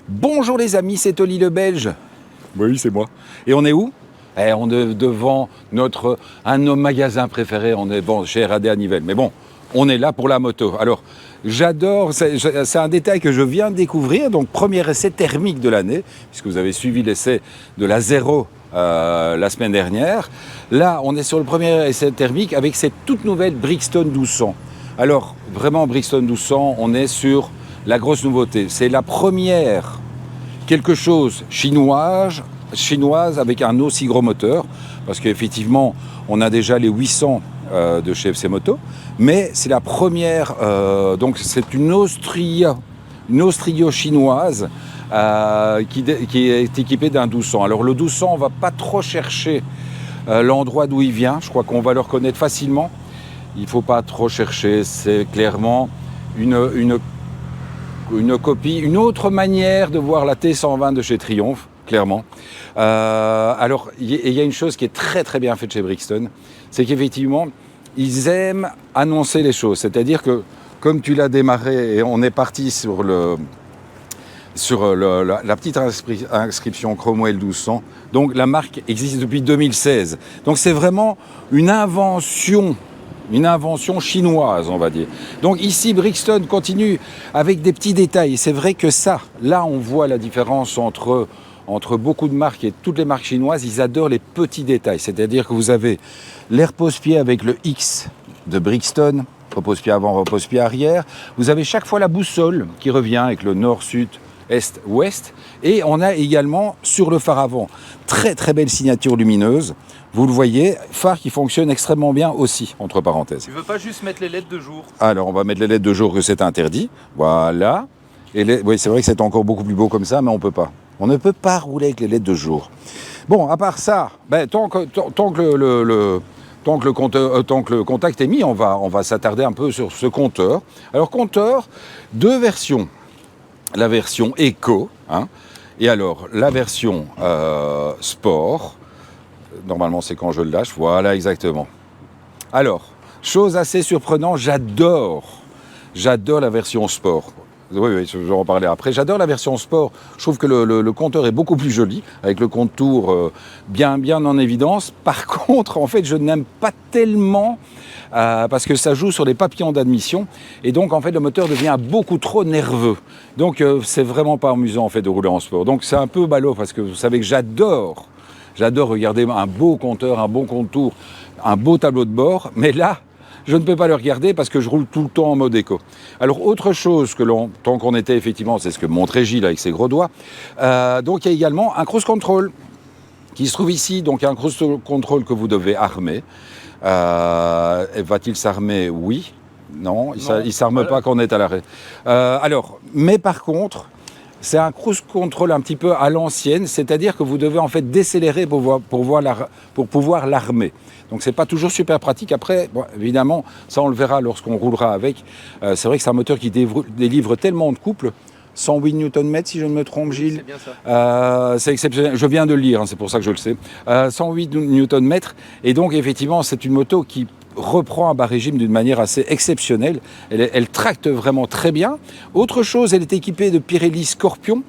Bonjour les amis, c'est Oli le Belge. Oui, c'est moi. Et on est où? On est devant un de nos magasins préférés. On est chez R&D à Nivelles. Mais bon, on est là pour la moto. Alors, j'adore, c'est un détail que je viens de découvrir. Donc, premier essai thermique de l'année, puisque vous avez suivi l'essai de la Zéro la semaine dernière. Là, on est sur le premier essai thermique avec cette toute nouvelle Brixton 1200. Alors, vraiment, Brixton 1200, on est sur la grosse nouveauté. C'est la première quelque chose chinoise avec un aussi gros moteur, parce qu'effectivement, on a déjà les 800 de chez FC Moto, mais c'est la première, donc c'est une Austrio chinoise qui est équipée d'un 1200. Alors le 1200, on ne va pas trop chercher l'endroit d'où il vient, je crois qu'on va le reconnaître facilement. Il ne faut pas trop chercher, c'est clairement une copie, une autre manière de voir la T120 de chez Triumph, clairement. Alors, il y a une chose qui est très très bien faite chez Brixton, c'est qu'effectivement, ils aiment annoncer les choses. C'est-à-dire que, comme tu l'as démarré, et on est parti sur la petite inscription Cromwell 1200, donc la marque existe depuis 2016. Donc c'est vraiment une invention chinoise, on va dire. Donc ici, Brixton continue avec des petits détails. Et c'est vrai que ça, là, on voit la différence entre beaucoup de marques et toutes les marques chinoises. Ils adorent les petits détails. C'est-à-dire que vous avez les repose-pieds avec le X de Brixton, repose-pied avant, repose-pied arrière. Vous avez chaque fois la boussole qui revient avec le nord, sud, est, ouest. Et on a également sur le phare avant, très très belle signature lumineuse. Vous le voyez, phare qui fonctionne extrêmement bien aussi, entre parenthèses. Tu veux pas juste mettre les LED de jour? Alors, on va mettre les LED de jour que c'est interdit. Voilà. Oui, c'est vrai que c'est encore beaucoup plus beau comme ça, mais on peut pas. On ne peut pas rouler avec les LED de jour. Bon, à part ça, tant que le contact est mis, on va s'attarder un peu sur ce compteur. Alors, compteur, deux versions. La version Eco, et alors la version Sport. Normalement, c'est quand je le lâche. Voilà, exactement. Alors, chose assez surprenante, j'adore la version Sport. Oui, je vais en parler après. J'adore la version Sport. Je trouve que le compteur est beaucoup plus joli, avec le contour bien en évidence. Par contre, en fait, je n'aime pas tellement parce que ça joue sur les papillons d'admission. Et donc, en fait, le moteur devient beaucoup trop nerveux. Donc, c'est vraiment pas amusant, en fait, de rouler en Sport. Donc, c'est un peu ballot, parce que vous savez que j'adore regarder un beau compteur, un bon contour, un beau tableau de bord. Mais là, je ne peux pas le regarder parce que je roule tout le temps en mode éco. Alors, autre chose tant qu'on était effectivement, c'est ce que montrait Gilles avec ses gros doigts. Donc, il y a également un cruise control qui se trouve ici. Donc, un cruise control que vous devez armer. Va-t-il s'armer? Oui. Non, il ne s'arme pas quand on est à l'arrêt. Mais par contre, c'est un cruise control un petit peu à l'ancienne, c'est-à-dire que vous devez en fait décélérer pour pouvoir l'armer. Donc c'est pas toujours super pratique. Après, évidemment, ça on le verra lorsqu'on roulera avec. C'est vrai que c'est un moteur qui délivre tellement de couple. 108 Nm si je ne me trompe, Gilles. C'est bien ça. C'est exceptionnel. Je viens de le lire, c'est pour ça que je le sais. 108 Nm. Et donc effectivement, c'est une moto qui reprend un bas régime d'une manière assez exceptionnelle. Elle tracte vraiment très bien. Autre chose, elle est équipée de Pirelli Scorpion.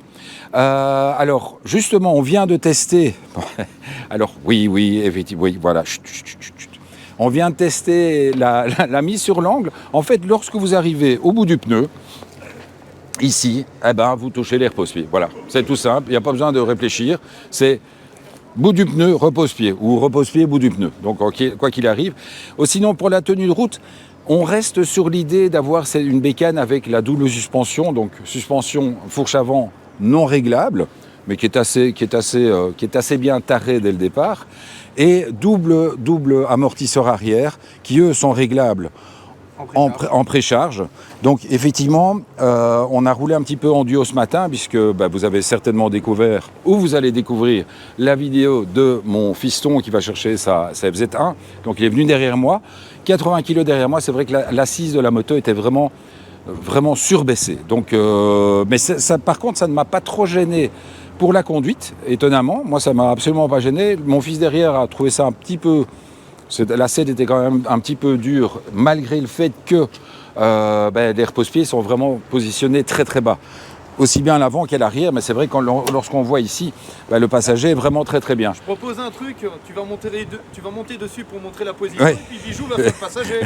Alors, justement, on vient de tester. Alors, oui, effectivement, oui, voilà. On vient de tester la mise sur l'angle. En fait, lorsque vous arrivez au bout du pneu, ici, vous touchez les repose-pieds. Voilà, c'est tout simple. Il n'y a pas besoin de réfléchir. C'est bout du pneu, repose-pied, ou repose-pied, bout du pneu. Donc, quoi qu'il arrive. Sinon, pour la tenue de route, on reste sur l'idée d'avoir une bécane avec la double suspension, donc suspension fourche avant non réglable, mais qui est assez bien tarée dès le départ, et double amortisseur arrière, qui eux sont réglables en précharge. Donc effectivement, on a roulé un petit peu en duo ce matin, puisque vous avez certainement découvert, ou vous allez découvrir, la vidéo de mon fiston qui va chercher sa FZ1. Donc il est venu derrière moi, 80 kg derrière moi. C'est vrai que l'assise de la moto était vraiment surbaissée. Donc, mais ça, par contre, ça ne m'a pas trop gêné pour la conduite, étonnamment. Moi, ça ne m'a absolument pas gêné. Mon fils derrière a trouvé ça un petit peu... La selle était quand même un petit peu dure, malgré le fait que les repose-pieds sont vraiment positionnés très très bas. aussi bien à l'avant qu'à l'arrière, mais c'est vrai que lorsqu'on voit ici, le passager est vraiment très très bien. Je propose un truc, tu vas monter dessus pour montrer la position, Ouais. et puis Bijou va faire le passager.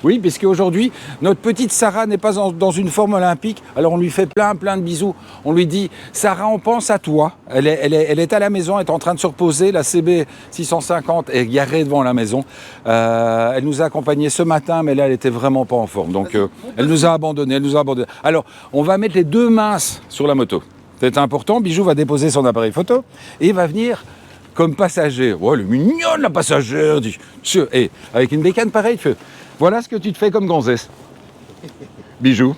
Oui, puisque aujourd'hui, notre petite Sarah n'est pas dans une forme olympique, alors on lui fait plein de bisous. On lui dit, Sarah, on pense à toi. Elle est à la maison, elle est en train de se reposer, la CB 650 est garée devant la maison. Elle nous a accompagnés ce matin, mais là, elle était vraiment pas en forme. Donc, elle nous a abandonnés, Alors, on va mettre les deux mains sur la moto. C'est important, Bijou va déposer son appareil photo et il va venir comme passager. Oh, elle est mignonne la passagère, dit. Et avec une bécane pareille, tu fais, voilà ce que tu te fais comme gonzesse. Bijou.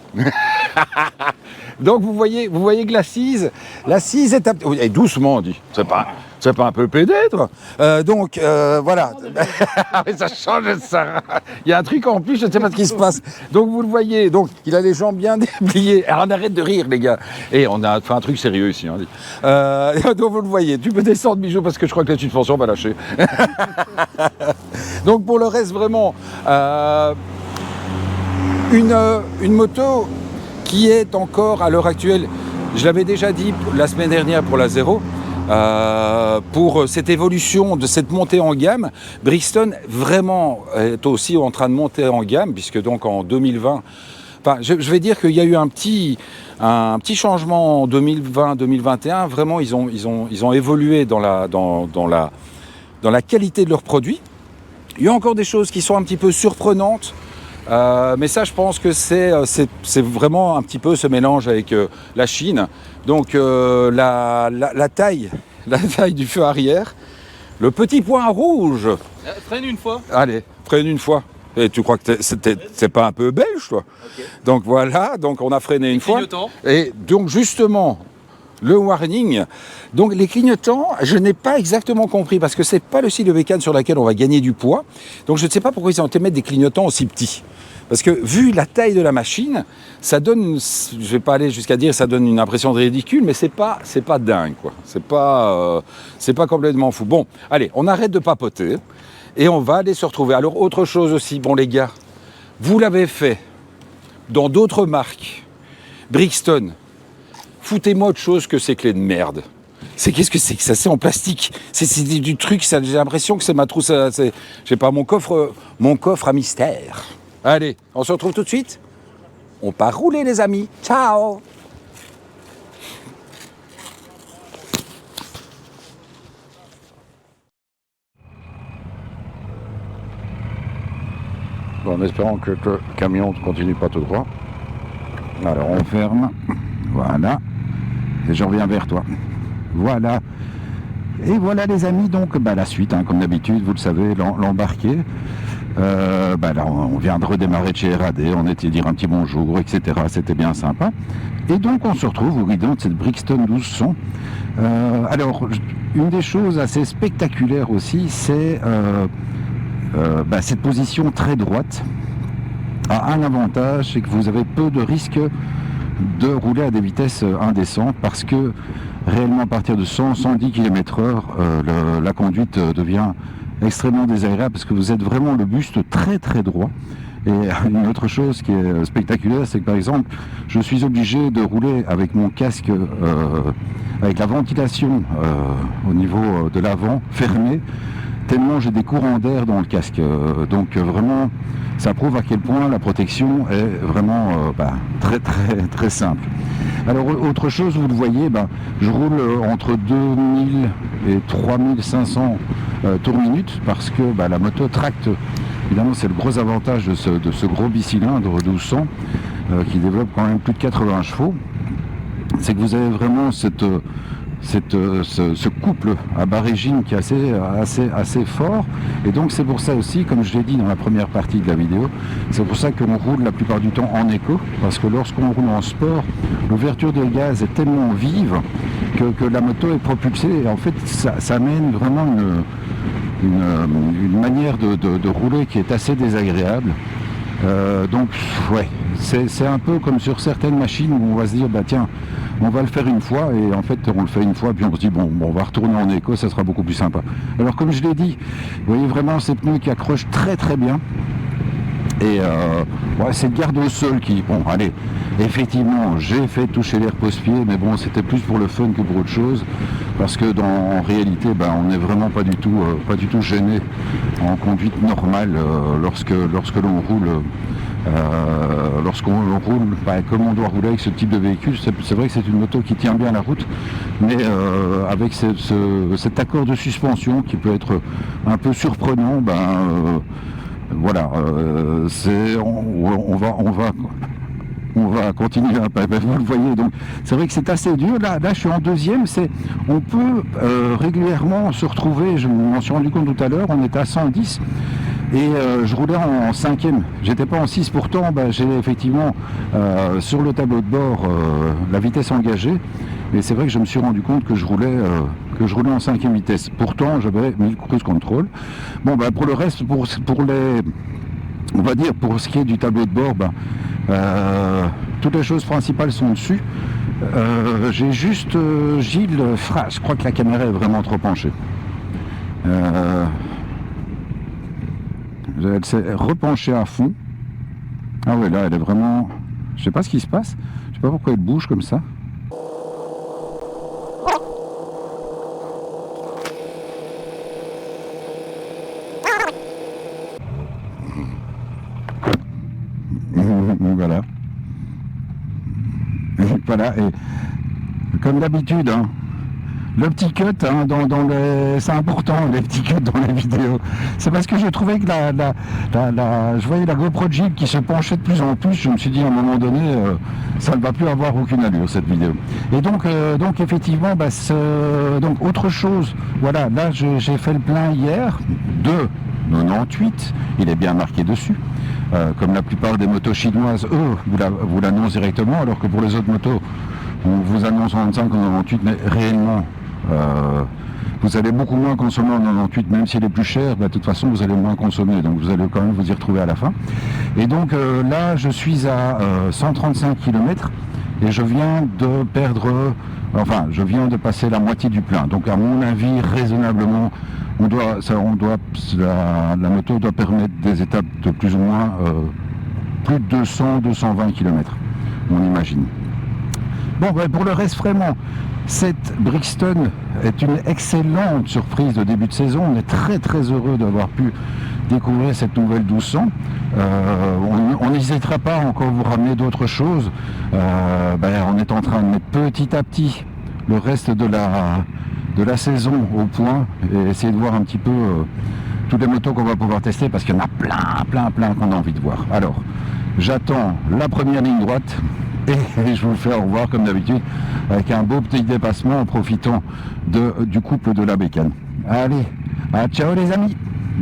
Donc vous voyez que l'assise est et doucement, on dit. C'est pas un peu pédêtre. Voilà. Ça change de ça. Il y a un truc en plus, je ne sais pas ce qui se passe. Donc vous le voyez, donc il a les jambes bien dépliées. Alors on arrête de rire, les gars. Et on a fait un truc sérieux ici. On dit. Donc vous le voyez. Tu peux descendre, Bijou, parce que je crois que la suspension va lâcher. Donc pour le reste, vraiment, une moto qui est encore à l'heure actuelle, je l'avais déjà dit la semaine dernière pour la 0, pour cette évolution de cette montée en gamme, Brixton vraiment est aussi en train de monter en gamme, puisque donc en 2020, enfin je vais dire qu'il y a eu un petit changement en 2020-2021, vraiment ils ont évolué dans la qualité de leurs produits. Il y a encore des choses qui sont un petit peu surprenantes. Mais ça, je pense que c'est vraiment un petit peu ce mélange avec la Chine. Donc la taille du feu arrière, le petit point rouge. Freine une fois. Allez, freine une fois. Et tu crois que c'est pas un peu belge, toi? Okay. Donc voilà, donc on a freiné une fois. Clignotant. Et donc justement, le warning. Donc les clignotants, je n'ai pas exactement compris parce que c'est pas le style de bécane sur laquelle on va gagner du poids. Donc je ne sais pas pourquoi ils ont été mettre des clignotants aussi petits. Parce que vu la taille de la machine, ça donne, je ne vais pas aller jusqu'à dire ça donne une impression de ridicule, mais c'est pas dingue, quoi. C'est pas complètement fou. Bon, allez, on arrête de papoter et on va aller se retrouver. Alors autre chose aussi, bon les gars, vous l'avez fait dans d'autres marques, Brixton. Foutez-moi autre chose que ces clés de merde. Qu'est-ce que c'est que ça? C'est en plastique. C'est du truc, j'ai l'impression que c'est ma trousse, je sais pas, mon coffre à mystère. Allez, on se retrouve tout de suite. On part rouler, les amis. Ciao. Bon, en espérant que le camion ne continue pas tout droit. Alors on ferme. Voilà. Et je reviens vers toi. Voilà. Et voilà les amis, donc la suite, comme d'habitude, vous le savez, l'embarquer. Là, on vient de redémarrer de chez RAD, on était dire un petit bonjour, etc. C'était bien sympa. Et donc on se retrouve au guidon de cette Brixton 1200. Alors, une des choses assez spectaculaires aussi, c'est cette position très droite a un avantage, c'est que vous avez peu de risques de rouler à des vitesses indécentes parce que réellement à partir de 100-110 km/h, la conduite devient extrêmement désagréable parce que vous êtes vraiment le buste très très droit. Et une autre chose qui est spectaculaire, c'est que par exemple, je suis obligé de rouler avec mon casque, avec la ventilation au niveau de l'avant fermée, tellement j'ai des courants d'air dans le casque. Donc vraiment, ça prouve à quel point la protection est vraiment très très très simple. Alors autre chose, vous le voyez, je roule entre 2000 et 3500 tours minute parce que la moto tracte. Évidemment, c'est le gros avantage de ce gros bicylindre 1200 qui développe quand même plus de 80 chevaux. C'est que vous avez vraiment ce couple à bas régime qui est assez fort. Et donc c'est pour ça aussi, comme je l'ai dit dans la première partie de la vidéo, c'est pour ça qu'on roule la plupart du temps en éco, parce que lorsqu'on roule en sport, l'ouverture de gaz est tellement vive que la moto est propulsée, et en fait ça amène vraiment une manière de rouler qui est assez désagréable. Donc ouais, c'est un peu comme sur certaines machines où on va se dire tiens, on va le faire une fois, et en fait on le fait une fois puis on se dit bon on va retourner en éco, ça sera beaucoup plus sympa. Alors comme je l'ai dit, vous voyez vraiment ces pneus qui accrochent très très bien. Et ouais, c'est le garde au sol qui... Bon, allez, effectivement, j'ai fait toucher les repose-pieds, mais bon, c'était plus pour le fun que pour autre chose, parce que en réalité, on n'est vraiment pas du tout gêné en conduite normale lorsque l'on roule. Lorsqu'on roule comme on doit rouler avec ce type de véhicule, c'est vrai que c'est une moto qui tient bien la route, mais avec cet accord de suspension qui peut être un peu surprenant, voilà, on va continuer à pas. Vous le voyez, donc c'est vrai que c'est assez dur. Là, je suis en deuxième. On peut régulièrement se retrouver. Je m'en suis rendu compte tout à l'heure. On était à 110 et je roulais en cinquième. J'étais pas en 6. Pourtant, j'ai effectivement sur le tableau de bord la vitesse engagée. Et c'est vrai que je me suis rendu compte que je roulais en cinquième vitesse. Pourtant, j'avais mis le cruise control. Bon, pour le reste, pour ce qui est du tableau de bord, toutes les choses principales sont dessus. J'ai juste Gilles, je crois que la caméra est vraiment trop penchée. Elle s'est repenchée à fond. Ah ouais, là, elle est vraiment... Je sais pas ce qui se passe. Je sais pas pourquoi elle bouge comme ça. Voilà. Voilà, et comme d'habitude, le petit cut, c'est important, les petits cuts dans les vidéos. C'est parce que je trouvais que je voyais la GoPro Jeep qui se penchait de plus en plus. Je me suis dit à un moment donné, ça ne va plus avoir aucune allure cette vidéo. Et donc effectivement, donc autre chose. Voilà, là j'ai fait le plein hier de 98. Il est bien marqué dessus. Comme la plupart des motos chinoises, eux, vous l'annoncent directement, alors que pour les autres motos, on vous annonce en 95 en 98, mais réellement, vous allez beaucoup moins consommer en 98, même s'il est plus cher, de toute façon, vous allez moins consommer, donc vous allez quand même vous y retrouver à la fin. Et donc là, je suis à 135 km et je viens de passer la moitié du plein. Donc à mon avis, raisonnablement, la moto doit permettre des étapes de plus ou moins plus de 200-220 km, on imagine. Bon, pour le reste, vraiment, cette Brixton est une excellente surprise de début de saison. On est très très heureux d'avoir pu découvrir cette nouvelle 1200. On n'hésitera pas à encore vous ramener d'autres choses. On est en train de mettre petit à petit le reste de la saison au point et essayer de voir un petit peu toutes les motos qu'on va pouvoir tester, parce qu'il y en a plein qu'on a envie de voir. Alors, j'attends la première ligne droite et je vous fais au revoir comme d'habitude avec un beau petit dépassement en profitant du couple de la bécane. Allez, ciao les amis.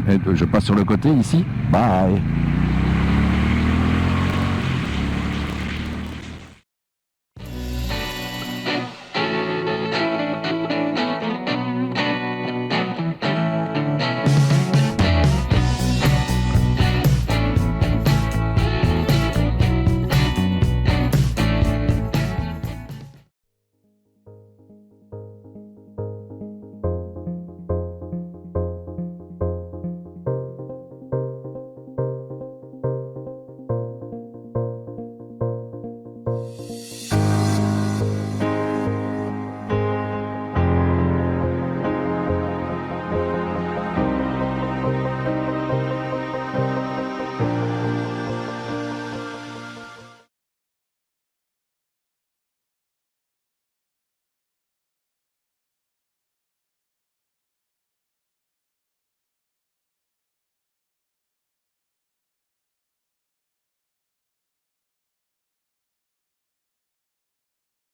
Et je passe sur le côté ici. Bye.